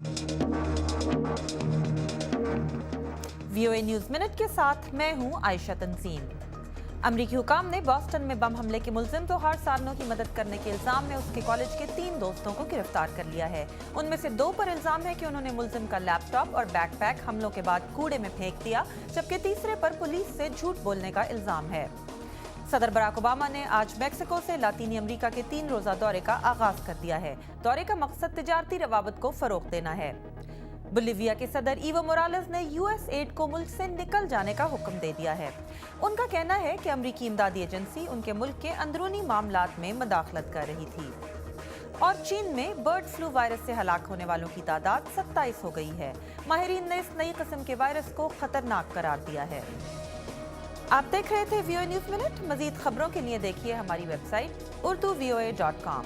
VOA news minute के साथ मैं हूं आयशा तंजीम। अमरीकी हुकाम ने बॉस्टन में बम हमले के मुलजिम तोहार सारनो की मदद करने के इल्जाम में उसके कॉलेज के 3 दोस्तों को गिरफ्तार कर लिया है। उनमें से 2 पर इल्जाम है कि उन्होंने मुलजिम का लैपटॉप और बैकपैक हमलों के बाद कूड़े में फेंक दिया, जबकि तीसरे पर पुलिस से झूठ बोलने का इल्जाम है। सदर बराक ओबामा ने आज मैक्सिको से लातीनी अमेरिका के 3 रोजा दौरे का आगाज कर दिया है। दौरे का मकसद तिजारती रवाबत को फरोग देना है। बोलिविया के सदर ईवो मोरालेस ने यूएस एड को मुल्क से निकल जाने का हुक्म दे दिया है। उनका कहना है कि अमरीकी इमदादी एजेंसी उनके मुल्क के अंदरूनी मामलात में मदाखलत कर रही थी। और चीन में बर्ड फ्लू वायरस से हलाक होने वालों की तादाद 27 हो गई है। माहिरीन ने इस नई किस्म के वायरस को खतरनाक करार दिया है। आप देख रहे थे VOA न्यूज़ मिनट। मजीद खबरों के लिए देखिए हमारी वेबसाइट urduvoa.com।